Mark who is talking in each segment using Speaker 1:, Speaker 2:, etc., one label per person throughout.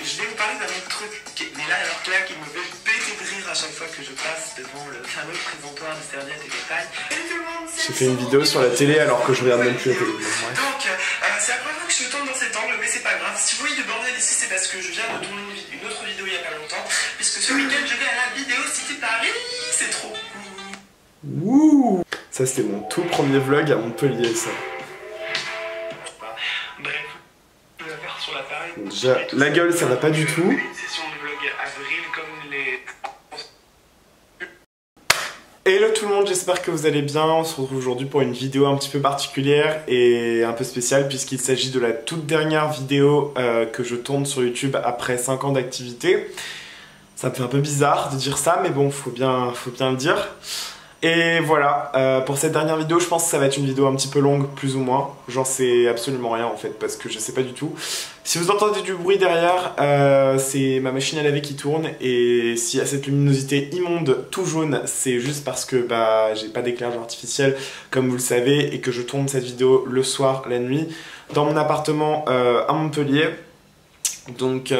Speaker 1: Je vais vous parler d'un autre truc, mais là, alors que là, qui me fait péter de rire à chaque fois que je passe devant le fameux présentoir de serviettes et de paille.
Speaker 2: J'ai fait une vidéo sur la télé alors que je regarde même plus la télé.
Speaker 1: Donc, c'est la première fois que je tourne dans cet angle, mais c'est pas grave. Si vous voyez du bordel ici, c'est parce que je viens de tourner une autre vidéo il y a pas longtemps. Puisque ce week-end, je vais à la Vidéo Cité Paris. C'est trop cool.
Speaker 2: Wouh! Ça, c'était mon tout premier vlog à Montpellier, ça.
Speaker 1: Bref, je vais faire sur l'appareil.
Speaker 2: Déjà, la gueule, ça va pas du tout.
Speaker 1: Une session de vlog avril comme les...
Speaker 2: Hello tout le monde, j'espère que vous allez bien. On se retrouve aujourd'hui pour une vidéo un petit peu particulière et un peu spéciale puisqu'il s'agit de la toute dernière vidéo que je tourne sur YouTube après 5 ans d'activité. Ça me fait un peu bizarre de dire ça, mais bon, faut bien le dire. Et voilà, pour cette dernière vidéo, je pense que ça va être une vidéo un petit peu longue, plus ou moins. J'en sais absolument rien en fait, parce que je sais pas du tout. Si vous entendez du bruit derrière, c'est ma machine à laver qui tourne. Et s'il y a cette luminosité immonde, tout jaune, c'est juste parce que j'ai pas d'éclairage artificiel, comme vous le savez, et que je tourne cette vidéo le soir, la nuit, dans mon appartement à Montpellier. Donc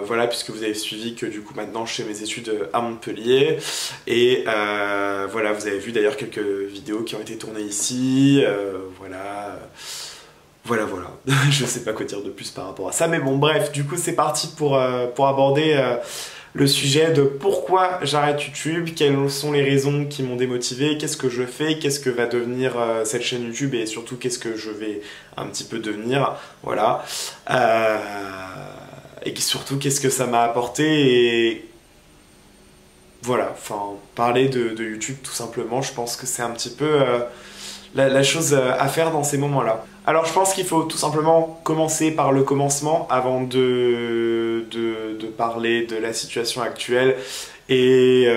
Speaker 2: voilà, puisque vous avez suivi que du coup maintenant je fais mes études à Montpellier et voilà, vous avez vu d'ailleurs quelques vidéos qui ont été tournées ici, voilà, je sais pas quoi dire de plus par rapport à ça, mais bon bref, du coup c'est parti pour aborder le sujet de pourquoi j'arrête YouTube, quelles sont les raisons qui m'ont démotivé, qu'est-ce que je fais, qu'est-ce que va devenir cette chaîne YouTube et surtout qu'est-ce que je vais un petit peu devenir, voilà. Et surtout qu'est-ce que ça m'a apporté et voilà, enfin parler de YouTube tout simplement, je pense que c'est un petit peu la chose à faire dans ces moments-là. Alors je pense qu'il faut tout simplement commencer par le commencement avant de parler de la situation actuelle et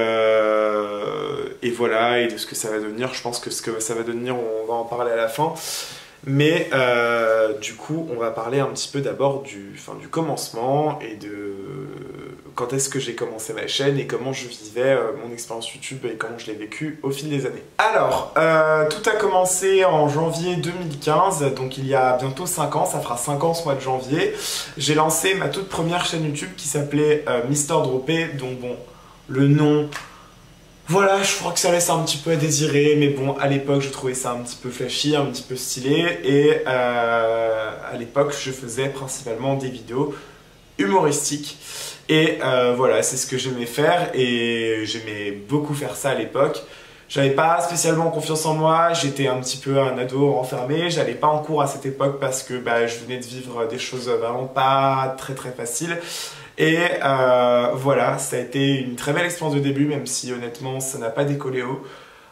Speaker 2: voilà, et de ce que ça va devenir. Je pense que ce que ça va devenir, on va en parler à la fin. Mais du coup, on va parler un petit peu d'abord du commencement et de quand est-ce que j'ai commencé ma chaîne et comment je vivais mon expérience YouTube et comment je l'ai vécu au fil des années. Alors, tout a commencé en janvier 2015, donc il y a bientôt 5 ans, ça fera 5 ans ce mois de janvier. J'ai lancé ma toute première chaîne YouTube qui s'appelait Mister Dropé, donc bon, le nom... Voilà, je crois que ça laisse un petit peu à désirer, mais bon, à l'époque, je trouvais ça un petit peu flashy, un petit peu stylé, et à l'époque, je faisais principalement des vidéos humoristiques, et voilà, c'est ce que j'aimais faire, et j'aimais beaucoup faire ça à l'époque. J'avais pas spécialement confiance en moi, j'étais un petit peu un ado renfermé, j'allais pas en cours à cette époque parce que je venais de vivre des choses vraiment pas très faciles. Et voilà, ça a été une très belle expérience de début, même si honnêtement ça n'a pas décollé haut.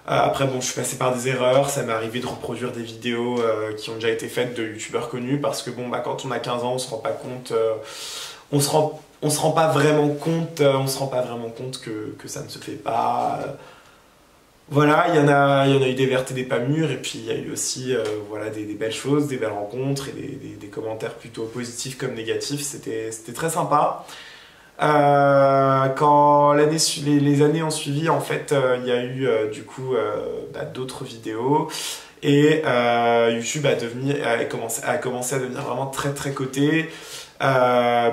Speaker 2: Après bon, je suis passé par des erreurs, ça m'est arrivé de reproduire des vidéos qui ont déjà été faites de youtubeurs connus, parce que bon, quand on a 15 ans, on se rend pas compte, on se rend pas vraiment compte que ça ne se fait pas. Voilà, il y en a eu des vertes et des pas mûres, et puis il y a eu aussi voilà, des belles choses, des belles rencontres, et des commentaires plutôt positifs comme négatifs, c'était très sympa. Quand les années ont suivi, en fait, il y a eu du coup d'autres vidéos, et YouTube a commencé à devenir vraiment très coté.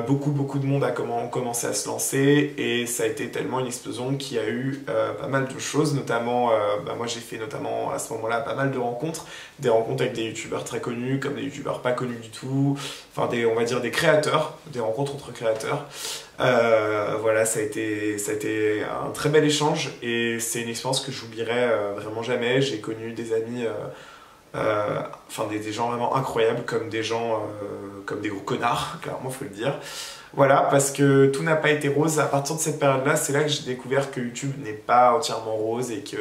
Speaker 2: Beaucoup de monde a commencé à se lancer, et ça a été tellement une explosion qu'il y a eu pas mal de choses, notamment moi j'ai fait notamment à ce moment-là pas mal de rencontres, des rencontres avec des youtubeurs très connus comme des youtubeurs pas connus du tout, enfin on va dire des créateurs, des rencontres entre créateurs. Voilà, ça a été un très bel échange, et c'est une expérience que j'oublierai vraiment jamais. J'ai connu des amis enfin des gens vraiment incroyables, comme des gens comme des gros connards, clairement faut le dire. Voilà, parce que tout n'a pas été rose. À partir de cette période-là, c'est là que j'ai découvert que YouTube n'est pas entièrement rose, et que,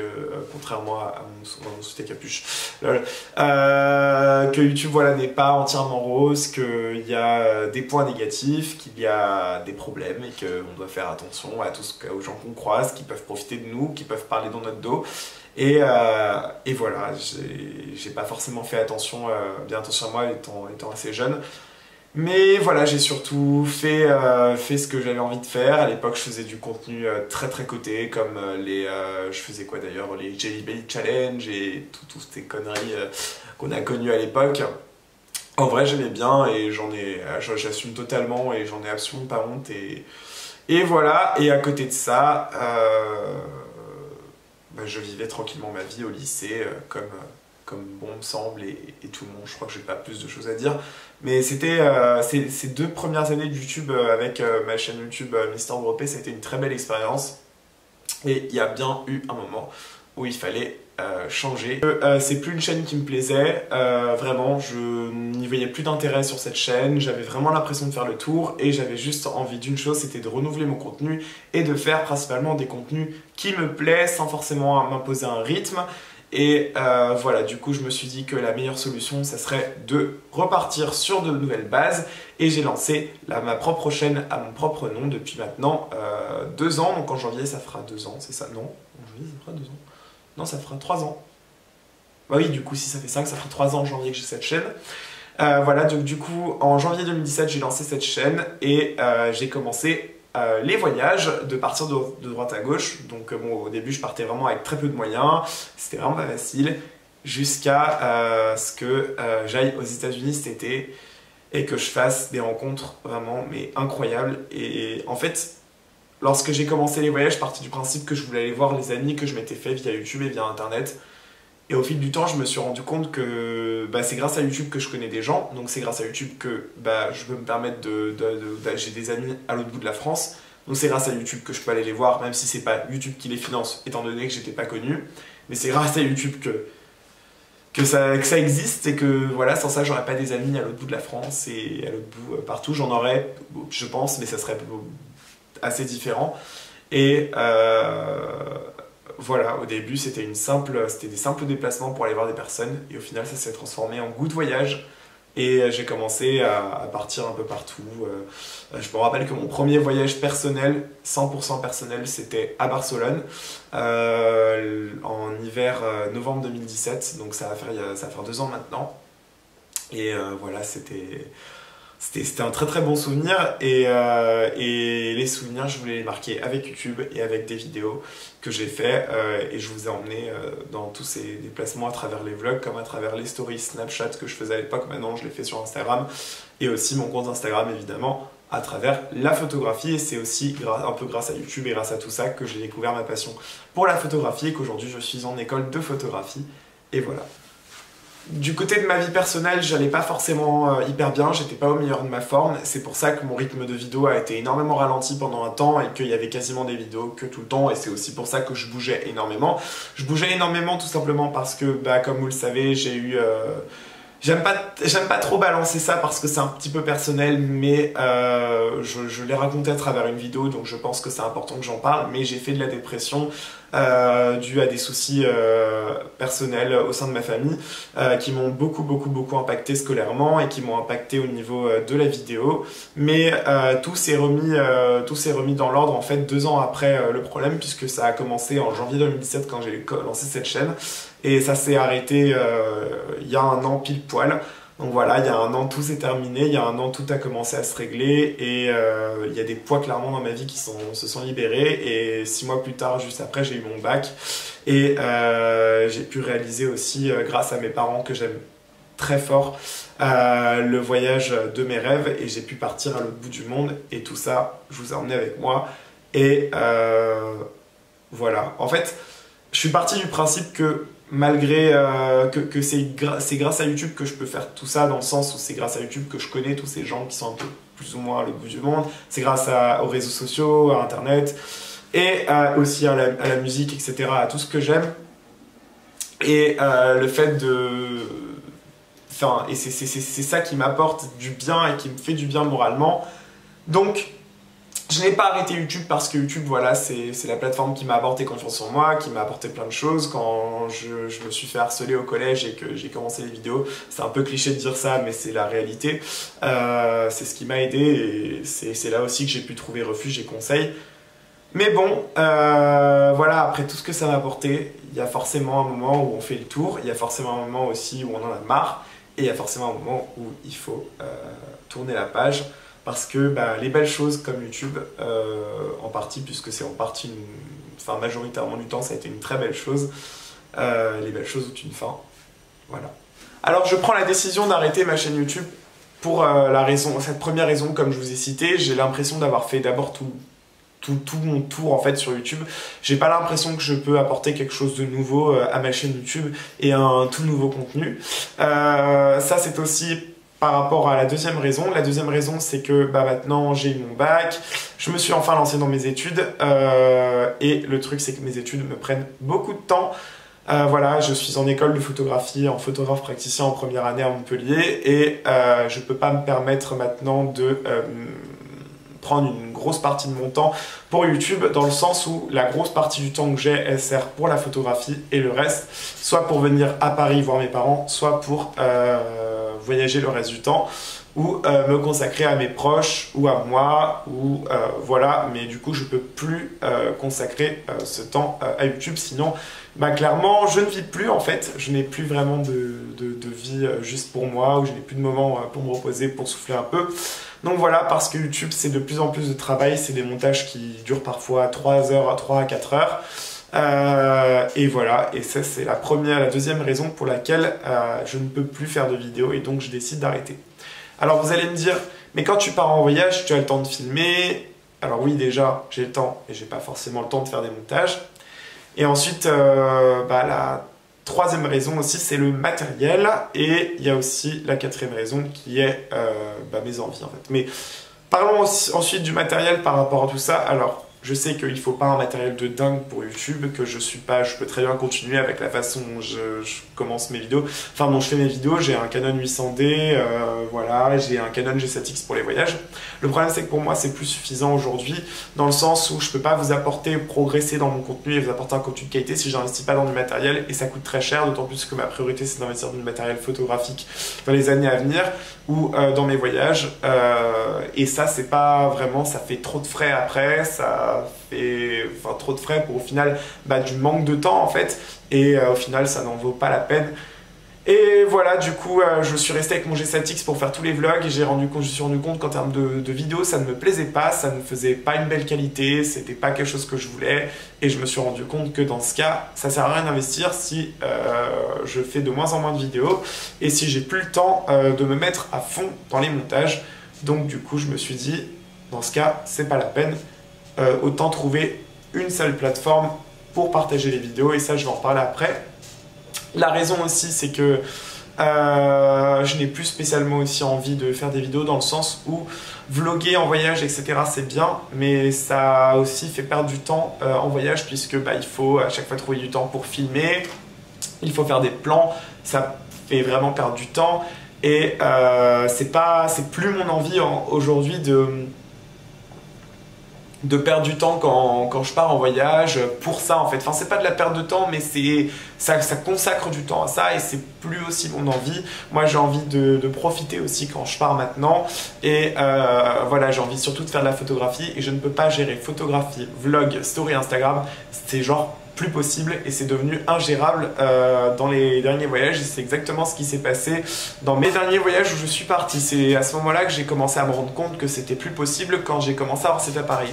Speaker 2: contrairement à mon sous capuche, que YouTube voilà, n'est pas entièrement rose, qu'il y a des points négatifs, qu'il y a des problèmes, et qu'on doit faire attention aux gens qu'on croise, qui peuvent profiter de nous, qui peuvent parler dans notre dos. Et voilà, j'ai pas forcément fait bien attention à moi étant assez jeune. Mais voilà, j'ai surtout fait ce que j'avais envie de faire. À l'époque, je faisais du contenu très coté, comme je faisais quoi d'ailleurs, les Jelly Belly Challenge et toutes ces conneries qu'on a connues à l'époque. En vrai, j'aimais bien et j'assume totalement et j'en ai absolument pas honte. Et voilà, et à côté de ça, bah, je vivais tranquillement ma vie au lycée, comme bon me semble, et tout le monde. Je crois que j'ai pas plus de choses à dire. Mais c'était ces 2 premières années de YouTube avec ma chaîne YouTube Mister Dropé, ça a été une très belle expérience. Et il y a bien eu un moment où il fallait changer. C'est plus une chaîne qui me plaisait, vraiment, je n'y voyais plus d'intérêt sur cette chaîne, j'avais vraiment l'impression de faire le tour et j'avais juste envie d'une chose, c'était de renouveler mon contenu et de faire principalement des contenus qui me plaisent sans forcément m'imposer un rythme. Et voilà, du coup je me suis dit que la meilleure solution, ça serait de repartir sur de nouvelles bases. Et j'ai lancé ma propre chaîne à mon propre nom depuis maintenant 2 ans. Donc en janvier ça fera 2 ans, c'est ça? Non, en janvier ça fera 2 ans. Non, ça fera 3 ans. Bah oui, du coup si ça fait 5, ça fera 3 ans en janvier que j'ai cette chaîne. Voilà, donc du coup en janvier 2017 j'ai lancé cette chaîne et j'ai commencé les voyages, de partir de droite à gauche. Donc bon, au début je partais vraiment avec très peu de moyens, c'était vraiment pas facile, jusqu'à ce que j'aille aux États-Unis cet été et que je fasse des rencontres vraiment mais incroyables. Et en fait, lorsque j'ai commencé les voyages, je partais du principe que je voulais aller voir les amis que je m'étais fait via YouTube et via Internet. Et au fil du temps, je me suis rendu compte que bah, c'est grâce à YouTube que je connais des gens. Donc c'est grâce à YouTube que bah, je peux me permettre j'ai des amis à l'autre bout de la France. Donc c'est grâce à YouTube que je peux aller les voir, même si c'est pas YouTube qui les finance, étant donné que j'étais pas connu. Mais c'est grâce à YouTube que ça existe et que voilà, sans ça, j'aurais pas des amis à l'autre bout de la France et à l'autre bout partout. J'en aurais, je pense, mais ça serait assez différent. Et voilà, au début c'était des simples déplacements pour aller voir des personnes et au final ça s'est transformé en goût de voyage et j'ai commencé à partir un peu partout. Je me rappelle que mon premier voyage personnel, 100% personnel, c'était à Barcelone en hiver novembre 2017, donc ça va faire 2 ans maintenant. Et voilà, c'était un très très bon souvenir et les souvenirs je voulais les marquer avec YouTube et avec des vidéos que j'ai fait et je vous ai emmené dans tous ces déplacements à travers les vlogs comme à travers les stories Snapchat que je faisais à l'époque. Maintenant je les fais sur Instagram et aussi mon compte Instagram évidemment à travers la photographie, et c'est aussi un peu grâce à YouTube et grâce à tout ça que j'ai découvert ma passion pour la photographie et qu'aujourd'hui je suis en école de photographie. Et voilà. Du côté de ma vie personnelle, j'allais pas forcément hyper bien, j'étais pas au meilleur de ma forme. C'est pour ça que mon rythme de vidéo a été énormément ralenti pendant un temps et qu'il y avait quasiment des vidéos que tout le temps. Et c'est aussi pour ça que je bougeais énormément. Je bougeais énormément tout simplement parce que, bah, comme vous le savez, j'ai eu... J'aime pas trop balancer ça parce que c'est un petit peu personnel, mais je l'ai raconté à travers une vidéo, donc je pense que c'est important que j'en parle. Mais j'ai fait de la dépression due à des soucis personnels au sein de ma famille qui m'ont beaucoup impacté scolairement et qui m'ont impacté au niveau de la vidéo. Mais tout s'est remis dans l'ordre en fait 2 ans après le problème, puisque ça a commencé en janvier 2017 quand j'ai lancé cette chaîne. Et ça s'est arrêté il y a 1 an pile poil. Donc voilà, il y a 1 an tout s'est terminé, il y a 1 an tout a commencé à se régler et il y a des poids clairement dans ma vie qui se sont libérés. Et 6 mois plus tard, juste après, j'ai eu mon bac et j'ai pu réaliser aussi, grâce à mes parents que j'aime très fort, le voyage de mes rêves et j'ai pu partir à l'autre bout du monde et tout ça, je vous ai emmené avec moi. Et voilà, en fait, je suis parti du principe que malgré que c'est grâce à YouTube que je peux faire tout ça, dans le sens où c'est grâce à YouTube que je connais tous ces gens qui sont un peu plus ou moins à l'autre bout du monde, c'est grâce aux réseaux sociaux, à Internet, et aussi à la musique, etc., à tout ce que j'aime. Et le fait de... Enfin, et c'est ça qui m'apporte du bien et qui me fait du bien moralement. Donc, je n'ai pas arrêté YouTube parce que YouTube, voilà, c'est la plateforme qui m'a apporté confiance en moi, qui m'a apporté plein de choses. Quand je me suis fait harceler au collège et que j'ai commencé les vidéos, c'est un peu cliché de dire ça, mais c'est la réalité. C'est ce qui m'a aidé et c'est là aussi que j'ai pu trouver refuge et conseil. Mais bon, voilà, après tout ce que ça m'a apporté, il y a forcément un moment où on fait le tour, il y a forcément un moment aussi où on en a marre, et il y a forcément un moment où il faut tourner la page. Parce que bah, les belles choses comme YouTube, en partie, puisque c'est en partie, enfin majoritairement du temps, ça a été une très belle chose, les belles choses ont une fin. Voilà. Alors je prends la décision d'arrêter ma chaîne YouTube pour cette première raison, comme je vous ai cité. J'ai l'impression d'avoir fait d'abord tout mon tour en fait sur YouTube. J'ai pas l'impression que je peux apporter quelque chose de nouveau à ma chaîne YouTube et un tout nouveau contenu. Ça c'est aussi par rapport à la deuxième raison. La deuxième raison c'est que maintenant j'ai eu mon bac, je me suis enfin lancé dans mes études et le truc c'est que mes études me prennent beaucoup de temps. Voilà, je suis en école de photographie, en photographe praticien en première année à Montpellier et je peux pas me permettre maintenant de prendre une grosse partie de mon temps pour YouTube, dans le sens où la grosse partie du temps que j'ai, elle sert pour la photographie et le reste, soit pour venir à Paris voir mes parents, soit pour voyager le reste du temps, ou me consacrer à mes proches, ou à moi, ou voilà, mais du coup je peux plus consacrer ce temps à YouTube, sinon clairement je ne vis plus en fait, je n'ai plus vraiment de vie juste pour moi, ou je n'ai plus de moments pour me reposer, pour souffler un peu. Donc voilà, parce que YouTube c'est de plus en plus de travail, c'est des montages qui durent parfois 3 à 4 heures. Et voilà, et ça c'est la deuxième raison pour laquelle je ne peux plus faire de vidéos et donc je décide d'arrêter. Alors vous allez me dire, mais quand tu pars en voyage, tu as le temps de filmer. Alors oui, déjà, j'ai le temps et j'ai pas forcément le temps de faire des montages. Et ensuite, la troisième raison aussi, c'est le matériel. Et il y a aussi la quatrième raison qui est mes envies en fait. Mais parlons aussi, ensuite du matériel par rapport à tout ça. Alors, je sais qu'il ne faut pas un matériel de dingue pour YouTube, que je peux très bien continuer avec la façon dont je commence mes vidéos, enfin dont je fais mes vidéos. J'ai un Canon 800D, voilà, j'ai un Canon G7X pour les voyages. Le problème c'est que pour moi c'est plus suffisant aujourd'hui, dans le sens où je ne peux pas vous apporter, progresser dans mon contenu et vous apporter un contenu de qualité si je n'investis pas dans du matériel, et ça coûte très cher, d'autant plus que ma priorité c'est d'investir dans du matériel photographique dans les années à venir, ou dans mes voyages, et ça c'est pas vraiment, ça fait trop de frais après, ça fait trop de frais pour au final du manque de temps en fait, et au final ça n'en vaut pas la peine. Et voilà, du coup je suis resté avec mon G7X pour faire tous les vlogs et je me suis rendu compte qu'en termes de vidéos ça ne me plaisait pas, ça ne faisait pas une belle qualité, c'était pas quelque chose que je voulais, et je me suis rendu compte que dans ce cas ça sert à rien d'investir si je fais de moins en moins de vidéos et si j'ai plus le temps de me mettre à fond dans les montages. Donc du coup je me suis dit, dans ce cas c'est pas la peine, autant trouver une seule plateforme pour partager les vidéos, et ça je vais en reparler après. La raison aussi c'est que je n'ai plus spécialement aussi envie de faire des vidéos, dans le sens où vlogger en voyage etc c'est bien, mais ça aussi fait perdre du temps en voyage, puisque il faut à chaque fois trouver du temps pour filmer, il faut faire des plans, ça fait vraiment perdre du temps, et c'est plus mon envie aujourd'hui de perdre du temps quand je pars en voyage pour ça en fait. Enfin c'est pas de la perte de temps, mais ça consacre du temps à ça, et c'est plus aussi mon envie. Moi j'ai envie de profiter aussi quand je pars maintenant, et voilà, j'ai envie surtout de faire de la photographie, et je ne peux pas gérer photographie, vlog, story Instagram, c'est genre plus possible, et c'est devenu ingérable dans les derniers voyages, et c'est exactement ce qui s'est passé dans mes derniers voyages où je suis parti. C'est à ce moment-là que j'ai commencé à me rendre compte que c'était plus possible, quand j'ai commencé à avoir cet appareil.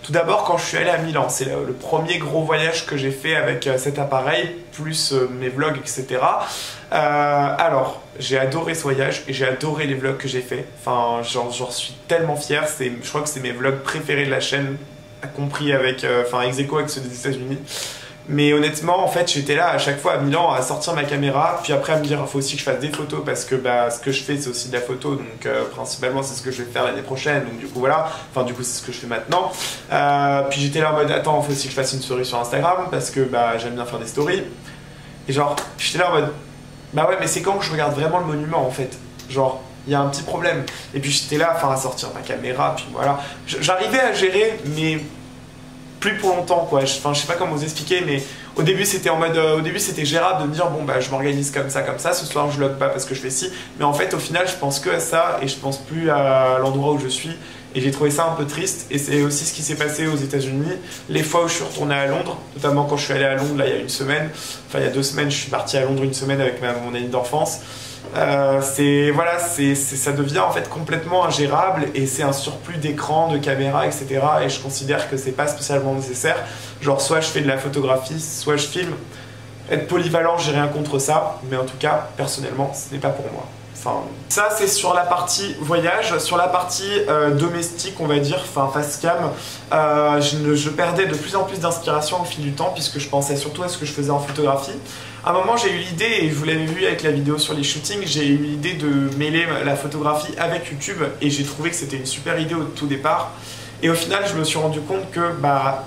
Speaker 2: Tout d'abord quand je suis allé à Milan, c'est le premier gros voyage que j'ai fait avec cet appareil, plus mes vlogs etc. Alors j'ai adoré ce voyage et j'ai adoré les vlogs que j'ai fait, enfin j'en suis tellement fier, je crois que c'est mes vlogs préférés de la chaîne, compris avec, ex aequo avec ceux des États-Unis. Mais honnêtement, en fait, j'étais là à chaque fois à Milan à sortir ma caméra, puis après à me dire il faut aussi que je fasse des photos, parce que ce que je fais c'est aussi de la photo, donc principalement c'est ce que je vais faire l'année prochaine, donc du coup voilà, c'est ce que je fais maintenant. Puis j'étais là en mode attends, il faut aussi que je fasse une story sur Instagram, parce que j'aime bien faire des stories. Et genre, j'étais là en mode ouais, mais c'est quand que je regarde vraiment le monument en fait, genre il y a un petit problème. Et puis j'étais là à sortir ma caméra, puis voilà, j'arrivais à gérer, mais plus pour longtemps quoi. Je sais pas comment vous expliquer, mais au début c'était en mode, au début c'était gérable de me dire bon je m'organise comme ça, ce soir je vlog pas parce que je fais ci, mais en fait au final je pense que à ça et je pense plus à l'endroit où je suis, et j'ai trouvé ça un peu triste. Et c'est aussi ce qui s'est passé aux États-Unis, les fois où je suis retourné à Londres, notamment quand je suis allé à Londres là il y a une semaine, il y a 2 semaines, je suis parti à Londres une semaine avec mon amie d'enfance. Ça devient en fait complètement ingérable, et c'est un surplus d'écran, de caméra, etc. Et je considère que c'est pas spécialement nécessaire. Genre soit je fais de la photographie, soit je filme. Être polyvalent, j'ai rien contre ça, mais en tout cas, personnellement, ce n'est pas pour moi. Enfin, ça c'est sur la partie voyage. Sur la partie domestique, on va dire, enfin face cam, je perdais de plus en plus d'inspiration au fil du temps, puisque je pensais surtout à ce que je faisais en photographie. À un moment, j'ai eu l'idée, et vous l'avez vu avec la vidéo sur les shootings, j'ai eu l'idée de mêler la photographie avec YouTube, et j'ai trouvé que c'était une super idée au tout départ. Et au final, je me suis rendu compte que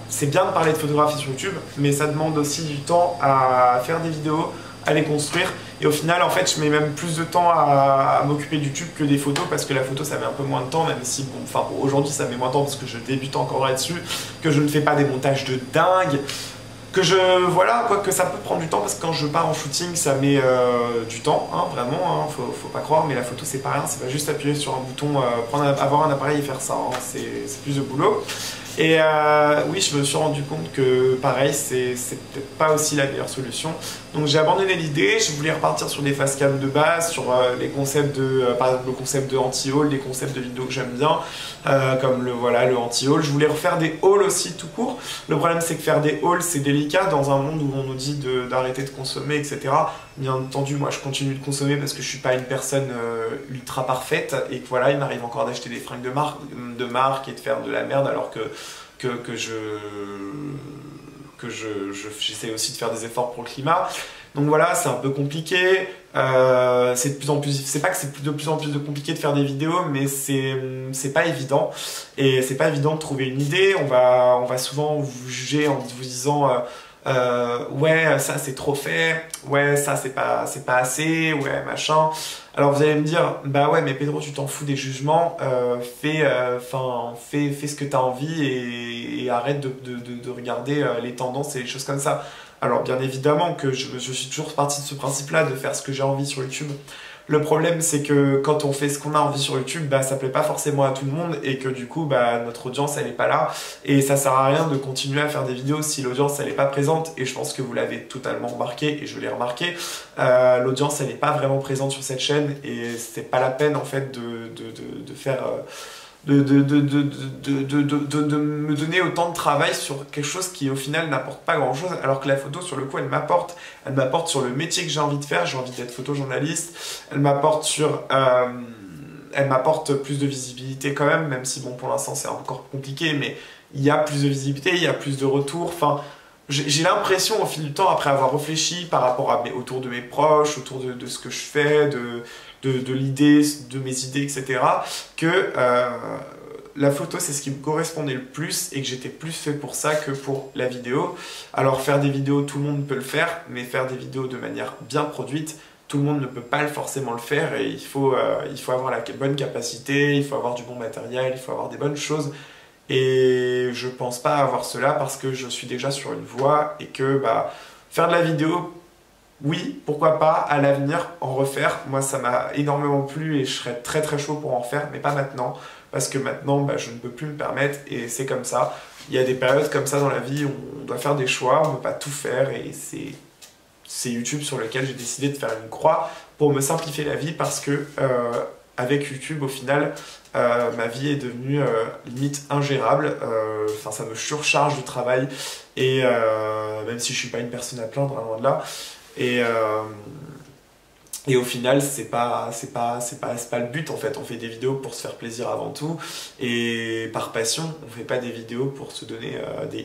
Speaker 2: c'est bien de parler de photographie sur YouTube, mais ça demande aussi du temps à faire des vidéos, à les construire. Et au final, en fait, je mets même plus de temps à m'occuper de YouTube que des photos, parce que la photo, ça met un peu moins de temps, même si, bon, enfin, aujourd'hui, ça met moins de temps parce que je débute encore là-dessus, que je ne fais pas des montages de dingue, voilà, quoi que ça peut prendre du temps, parce que quand je pars en shooting, ça met du temps, hein, vraiment, hein, faut pas croire, mais la photo, c'est pas rien, c'est pas juste appuyer sur un bouton, avoir un appareil et faire ça, hein, c'est plus de boulot. Et oui, je me suis rendu compte que pareil, c'est peut-être pas aussi la meilleure solution. Donc j'ai abandonné l'idée, je voulais repartir sur des facecam de base, sur les concepts de, par exemple le concept de anti-haul, des concepts de vidéos que j'aime bien, comme le anti-haul. Je voulais refaire des hauls aussi tout court. Le problème c'est que faire des hauls c'est délicat dans un monde où on nous dit d'arrêter de consommer, etc. Bien entendu, moi je continue de consommer parce que je suis pas une personne ultra parfaite et que voilà, il m'arrive encore d'acheter des fringues de marque et de faire de la merde alors que j'essaie aussi de faire des efforts pour le climat. Donc voilà, c'est un peu compliqué. C'est de plus en plus. C'est pas que c'est de plus en plus compliqué de faire des vidéos, mais c'est pas évident. Et c'est pas évident de trouver une idée. On va souvent vous juger en vous disant ouais, ça c'est trop fait. Ouais, ça c'est pas assez. Ouais, machin. Alors vous allez me dire, bah ouais, mais Pedro, tu t'en fous des jugements, fais ce que tu as envie et arrête de regarder les tendances et les choses comme ça. Alors bien évidemment que je suis toujours parti de ce principe-là, de faire ce que j'ai envie sur YouTube. Le problème c'est que quand on fait ce qu'on a envie sur YouTube, ça plaît pas forcément à tout le monde et que du coup notre audience elle est pas là et ça sert à rien de continuer à faire des vidéos si l'audience elle est pas présente, et je pense que vous l'avez totalement remarqué et je l'ai remarqué, l'audience elle est pas vraiment présente sur cette chaîne et c'est pas la peine en fait de faire de me donner autant de travail sur quelque chose qui au final n'apporte pas grand chose, alors que la photo sur le coup elle m'apporte sur le métier que j'ai envie de faire. J'ai envie d'être photojournaliste, elle m'apporte plus de visibilité quand même si bon pour l'instant c'est encore compliqué, mais il y a plus de visibilité, il y a plus de retours, enfin j'ai l'impression au fil du temps, après avoir réfléchi par rapport autour de mes proches, autour de ce que je fais, de l'idée, de mes idées, etc., que la photo c'est ce qui me correspondait le plus et que j'étais plus fait pour ça que pour la vidéo. Alors faire des vidéos, tout le monde peut le faire, mais faire des vidéos de manière bien produite, tout le monde ne peut pas forcément le faire et il faut avoir la bonne capacité, il faut avoir du bon matériel, il faut avoir des bonnes choses. Et je pense pas avoir cela parce que je suis déjà sur une voie et que faire de la vidéo, oui, pourquoi pas, à l'avenir, en refaire. Moi, ça m'a énormément plu et je serais très très chaud pour en refaire, mais pas maintenant. Parce que maintenant, je ne peux plus me permettre et c'est comme ça. Il y a des périodes comme ça dans la vie où on doit faire des choix, on ne peut pas tout faire et c'est YouTube sur lequel j'ai décidé de faire une croix pour me simplifier la vie parce que avec YouTube, au final, ma vie est devenue limite ingérable. Ça me surcharge de travail et même si je suis pas une personne à plaindre, loin de là. Et au final, c'est pas le but en fait. On fait des vidéos pour se faire plaisir avant tout et par passion. On fait pas des vidéos pour se donner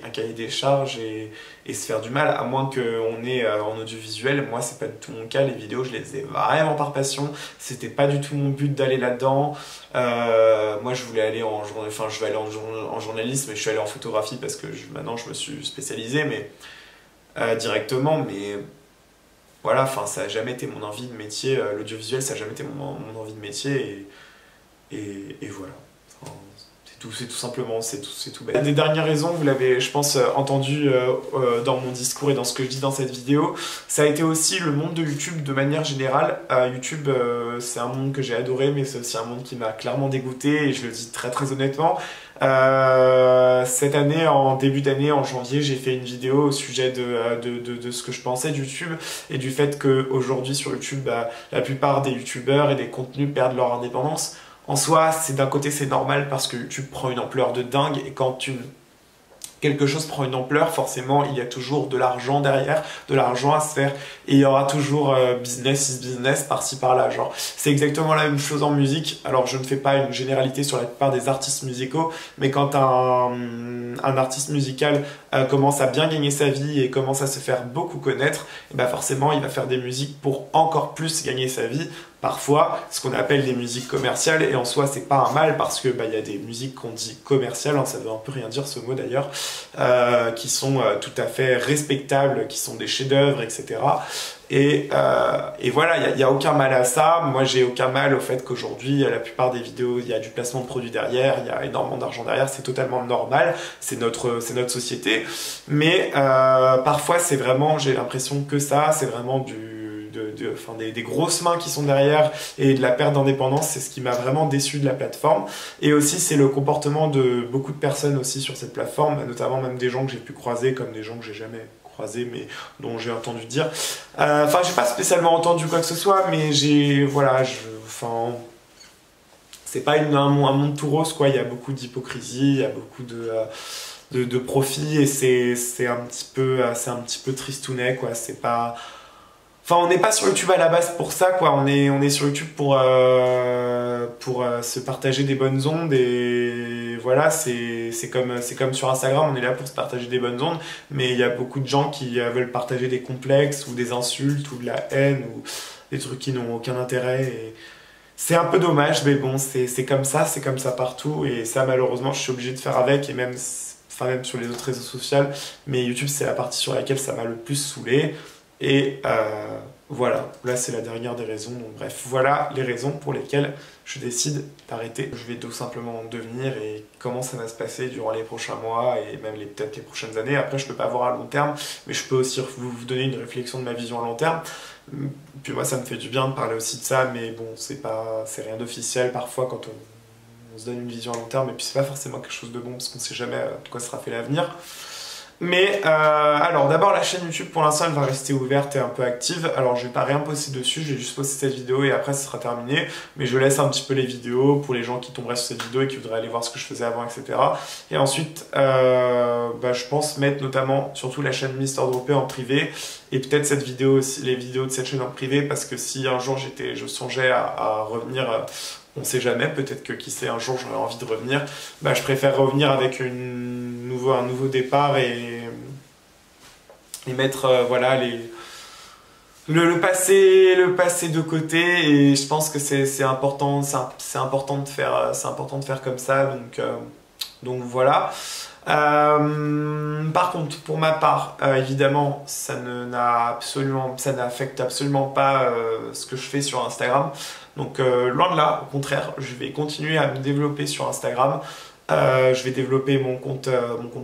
Speaker 2: un cahier des charges et se faire du mal, à moins qu'on ait en audiovisuel. Moi, c'est pas du tout mon cas. Les vidéos, je les faisais vraiment par passion. C'était pas du tout mon but d'aller là-dedans. Moi, je voulais aller je vais aller en journalisme, mais je suis allé en photographie parce que maintenant je me suis spécialisé, mais directement, mais voilà, ça n'a jamais été mon envie de métier, l'audiovisuel ça n'a jamais été mon envie de métier et voilà. C'est tout simplement, c'est tout bête. Des dernières raisons, vous l'avez je pense entendu dans mon discours et dans ce que je dis dans cette vidéo, ça a été aussi le monde de YouTube de manière générale. YouTube c'est un monde que j'ai adoré, mais c'est aussi un monde qui m'a clairement dégoûté et je le dis très très honnêtement. Cette année, en début d'année, en janvier, j'ai fait une vidéo au sujet de ce que je pensais de YouTube et du fait qu'aujourd'hui sur YouTube, la plupart des youtubeurs et des contenus perdent leur indépendance. En soi, d'un côté c'est normal parce que YouTube prend une ampleur de dingue et quand une quelque chose prend une ampleur, forcément il y a toujours de l'argent derrière, de l'argent à se faire, et il y aura toujours business is business par-ci par-là. Genre, c'est exactement la même chose en musique. Alors je ne fais pas une généralité sur la plupart des artistes musicaux, mais quand un artiste musical commence à bien gagner sa vie et commence à se faire beaucoup connaître, et ben forcément il va faire des musiques pour encore plus gagner sa vie. Parfois, ce qu'on appelle des musiques commerciales, et en soi c'est pas un mal parce que y a des musiques qu'on dit commerciales, hein, ça veut un peu rien dire ce mot d'ailleurs, qui sont tout à fait respectables, qui sont des chefs-d'œuvre, etc. Et voilà, il y a aucun mal à ça. Moi j'ai aucun mal au fait qu'aujourd'hui la plupart des vidéos, il y a du placement de produits derrière, il y a énormément d'argent derrière, c'est totalement normal, c'est notre société. Mais parfois c'est vraiment, j'ai l'impression que ça, c'est vraiment des grosses mains qui sont derrière et de la perte d'indépendance, c'est ce qui m'a vraiment déçu de la plateforme. Et aussi c'est le comportement de beaucoup de personnes aussi sur cette plateforme, notamment même des gens que j'ai pu croiser comme des gens que j'ai jamais croisés mais dont j'ai entendu dire. Enfin j'ai pas spécialement entendu quoi que ce soit, mais c'est pas un monde tout rose quoi, il y a beaucoup d'hypocrisie, il y a beaucoup de profit et c'est un petit peu tristounet quoi, c'est pas... Enfin, on n'est pas sur YouTube à la base pour ça, quoi. On est sur YouTube pour se partager des bonnes ondes et voilà, c'est comme sur Instagram, on est là pour se partager des bonnes ondes, mais il y a beaucoup de gens qui veulent partager des complexes ou des insultes ou de la haine ou des trucs qui n'ont aucun intérêt. Et c'est un peu dommage, mais bon, c'est comme ça partout et ça, malheureusement, je suis obligé de faire avec et même sur les autres réseaux sociaux, mais YouTube, c'est la partie sur laquelle ça m'a le plus saoulé. Et voilà, là c'est la dernière des raisons, donc bref, voilà les raisons pour lesquelles je décide d'arrêter. Je vais tout simplement devenir et comment ça va se passer durant les prochains mois et même peut-être les prochaines années. Après je peux pas voir à long terme, mais je peux aussi vous donner une réflexion de ma vision à long terme. Puis moi ça me fait du bien de parler aussi de ça, mais bon, c'est rien d'officiel parfois quand on se donne une vision à long terme, et puis c'est pas forcément quelque chose de bon parce qu'on sait jamais de quoi sera fait l'avenir. Mais alors d'abord la chaîne YouTube pour l'instant elle va rester ouverte et un peu active. Alors je vais pas rien poster dessus, je vais juste poster cette vidéo et après ce sera terminé. Mais je laisse un petit peu les vidéos pour les gens qui tomberaient sur cette vidéo et qui voudraient aller voir ce que je faisais avant, etc. Et ensuite je pense mettre notamment surtout la chaîne Mister Dropper en privé. Et peut-être cette vidéo aussi, les vidéos de cette chaîne en privé, parce que si un jour je songeais à revenir, on sait jamais, peut-être que qui sait un jour j'aurais envie de revenir, je préfère revenir avec un nouveau départ et mettre voilà le passé de côté, et je pense que c'est important de faire comme ça, donc voilà. Par contre, pour ma part, évidemment, ça n'affecte absolument pas ce que je fais sur Instagram. Donc loin de là, au contraire, je vais continuer à me développer sur Instagram. Je vais développer mon compte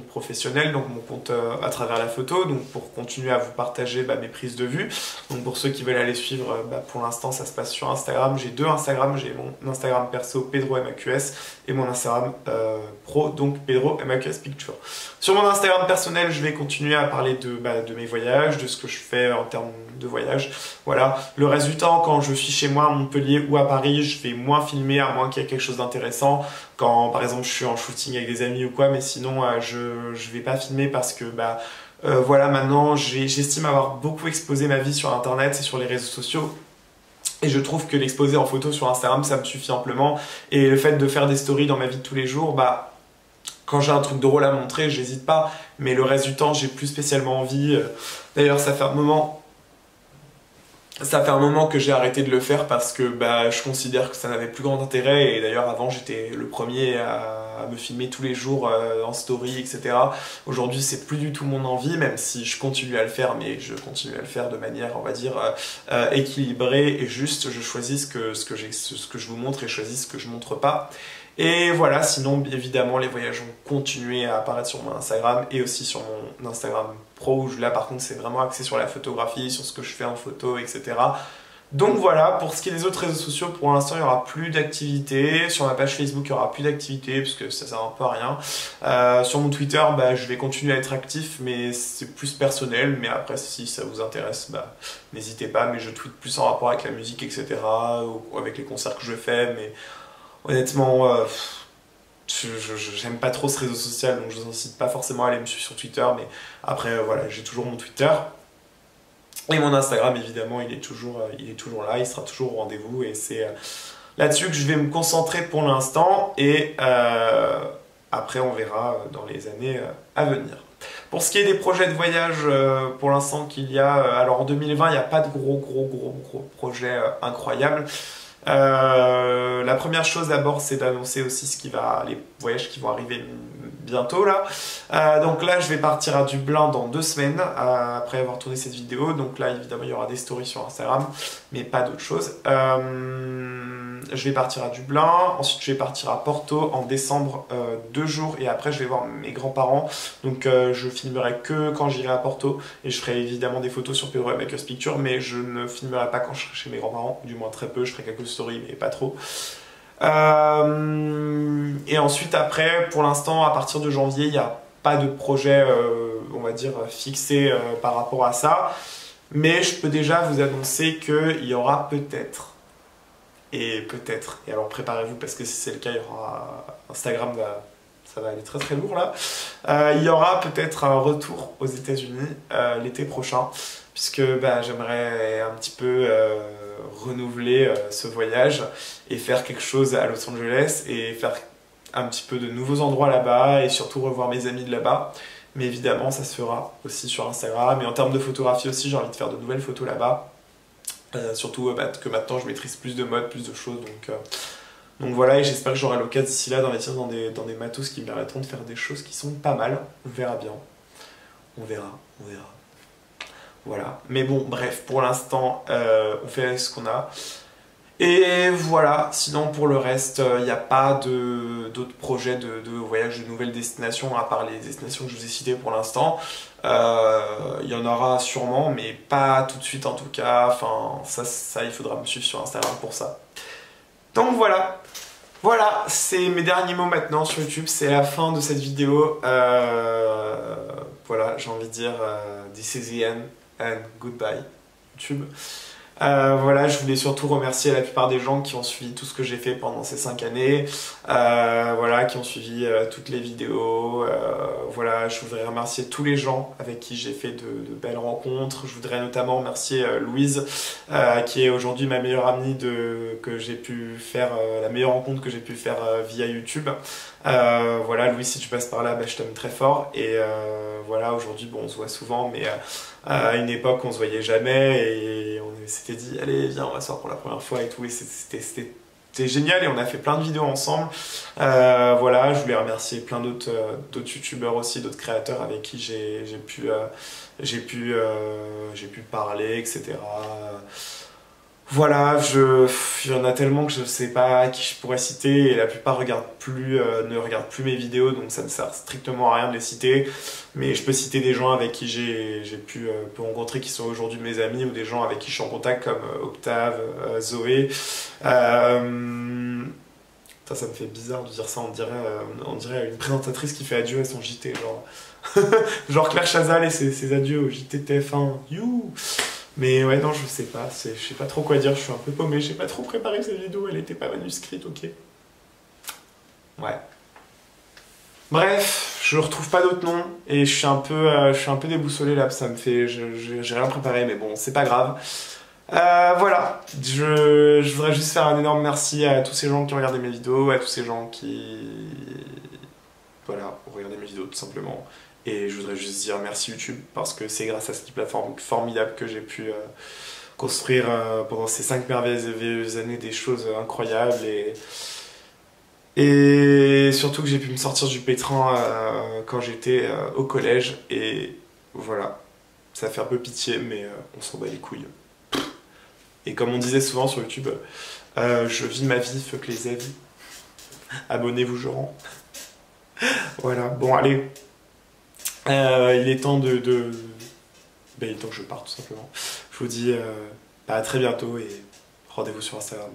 Speaker 2: professionnel, donc mon compte à travers la photo, donc pour continuer à vous partager mes prises de vue. Donc pour ceux qui veulent aller suivre, pour l'instant ça se passe sur Instagram. J'ai deux Instagram, j'ai mon Instagram perso Pedro MAQS et mon Instagram pro, donc Pedro MAQS Picture. Sur mon Instagram personnel, je vais continuer à parler de mes voyages, de ce que je fais en termes de voyage. Voilà. Le reste du temps, quand je suis chez moi à Montpellier ou à Paris, je vais moins filmer, à moins qu'il y ait quelque chose d'intéressant. Quand par exemple je suis en shooting avec des amis ou quoi, mais sinon je vais pas filmer parce que voilà, maintenant j'estime avoir beaucoup exposé ma vie sur internet et sur les réseaux sociaux. Et je trouve que l'exposer en photo sur Instagram, ça me suffit amplement. Et le fait de faire des stories dans ma vie de tous les jours, quand j'ai un truc drôle à montrer, j'hésite pas. Mais le reste du temps, j'ai plus spécialement envie. D'ailleurs, ça fait un moment que j'ai arrêté de le faire parce que je considère que ça n'avait plus grand intérêt. Et d'ailleurs, avant, j'étais le premier à me filmer tous les jours en story, etc. Aujourd'hui, c'est plus du tout mon envie, même si je continue à le faire, mais je continue à le faire de manière, on va dire, équilibrée et juste. Je choisis ce que je vous montre et je choisis ce que je montre pas. Et voilà, sinon évidemment les voyages vont continuer à apparaître sur mon Instagram et aussi sur mon Instagram pro, où là par contre c'est vraiment axé sur la photographie, sur ce que je fais en photo, etc. Donc voilà, pour ce qui est des autres réseaux sociaux, pour l'instant il n'y aura plus d'activité. Sur ma page Facebook il n'y aura plus d'activité, parce que ça sert un peu à rien. Sur mon Twitter, je vais continuer à être actif, mais c'est plus personnel. Mais après, si ça vous intéresse, n'hésitez pas. Mais je tweete plus en rapport avec la musique, etc. ou avec les concerts que je fais. Mais honnêtement, j'aime pas trop ce réseau social, donc je vous incite pas forcément à aller me suivre sur Twitter, mais après voilà, j'ai toujours mon Twitter. Et mon Instagram, évidemment, il est toujours là, il sera toujours au rendez-vous, et c'est là-dessus que je vais me concentrer pour l'instant, et après on verra dans les années à venir. Pour ce qui est des projets de voyage, pour l'instant qu'il y a, alors en 2020, il n'y a pas de gros projets incroyables. La première chose d'abord, c'est d'annoncer aussi les voyages qui vont arriver bientôt là. Donc là, je vais partir à Dublin dans 2 semaines après avoir tourné cette vidéo. Donc là, évidemment, il y aura des stories sur Instagram, mais pas d'autre chose. Je vais partir à Dublin. Ensuite, je vais partir à Porto en décembre 2 jours, et après, je vais voir mes grands-parents. Donc je filmerai que quand j'irai à Porto, et je ferai évidemment des photos sur Pedro Makers Picture, mais je ne filmerai pas quand je serai chez mes grands-parents, du moins très peu. Je ferai quelques stories, mais pas trop. Et ensuite après, pour l'instant, à partir de janvier, il n'y a pas de projet, on va dire, fixé par rapport à ça. Mais je peux déjà vous annoncer qu'il y aura peut-être, et alors préparez-vous, parce que si c'est le cas, il y aura Instagram, ça va aller très très lourd là. Il y aura peut-être un retour aux États-Unis l'été prochain, puisque j'aimerais un petit peu renouveler ce voyage et faire quelque chose à Los Angeles, et faire un petit peu de nouveaux endroits là-bas, et surtout revoir mes amis de là-bas. Mais évidemment, ça se fera aussi sur Instagram. Et en termes de photographie aussi, j'ai envie de faire de nouvelles photos là-bas. Surtout que maintenant, je maîtrise plus de mode, plus de choses. Donc voilà, et j'espère que j'aurai l'occasion d'ici là d'investir dans des matos qui me permettront de faire des choses qui sont pas mal. On verra bien. On verra. Voilà. Mais bon, bref, pour l'instant, on fait ce qu'on a. Et voilà, sinon pour le reste, il n'y a pas d'autres projets de voyage, de nouvelles destinations, à part les destinations que je vous ai citées pour l'instant. Il y en aura sûrement, mais pas tout de suite en tout cas. Enfin, ça il faudra me suivre sur Instagram pour ça. Donc voilà. Voilà, c'est mes derniers mots maintenant sur YouTube, c'est la fin de cette vidéo. Voilà, j'ai envie de dire this is the end and goodbye YouTube. Voilà, je voulais surtout remercier la plupart des gens qui ont suivi tout ce que j'ai fait pendant ces 5 années, voilà, qui ont suivi toutes les vidéos. Voilà, je voudrais remercier tous les gens avec qui j'ai fait de belles rencontres. Je voudrais notamment remercier Louise, qui est aujourd'hui ma meilleure amie que j'ai pu faire, la meilleure rencontre que j'ai pu faire via YouTube. Voilà, Louise, si tu passes par là, je t'aime très fort. Et voilà, aujourd'hui, bon, on se voit souvent, mais à une époque, on se voyait jamais, et on s'était dit, allez, viens, on va se voir pour la première fois et tout. Et c'était génial, et on a fait plein de vidéos ensemble. Voilà, je voulais remercier plein d'autres youtubeurs aussi, d'autres créateurs avec qui j'ai pu parler, etc. Voilà, il y en a tellement que je sais pas qui je pourrais citer, et la plupart ne regardent plus mes vidéos, donc ça ne sert strictement à rien de les citer. Mais je peux citer des gens avec qui j'ai pu rencontrer, qui sont aujourd'hui mes amis, ou des gens avec qui je suis en contact, comme Octave, Zoé. Ça me fait bizarre de dire ça, on dirait une présentatrice qui fait adieu à son JT, genre, genre Claire Chazal et ses adieux au JT TF1. You. Mais ouais, non, je sais pas trop quoi dire, je suis un peu paumé, j'ai pas trop préparé cette vidéo, elle était pas manuscrite, ok. Ouais. Bref, je retrouve pas d'autres noms, et je suis un peu déboussolé là, ça me fait, j'ai rien préparé, mais bon, c'est pas grave. Voilà, je voudrais juste faire un énorme merci à tous ces gens qui ont regardé mes vidéos, à tous ces gens qui, voilà, ont regardé mes vidéos tout simplement. Et je voudrais juste dire merci YouTube, parce que c'est grâce à cette plateforme formidable que j'ai pu construire pendant ces 5 merveilleuses années des choses incroyables, et surtout que j'ai pu me sortir du pétrin quand j'étais au collège, et voilà, ça fait un peu pitié, mais on s'en bat les couilles. Et comme on disait souvent sur YouTube, je vis ma vie, fuck les avis. Abonnez-vous, je rends. Voilà, bon allez. Il est temps il est temps que je parte tout simplement. Je vous dis à très bientôt, et rendez-vous sur Instagram.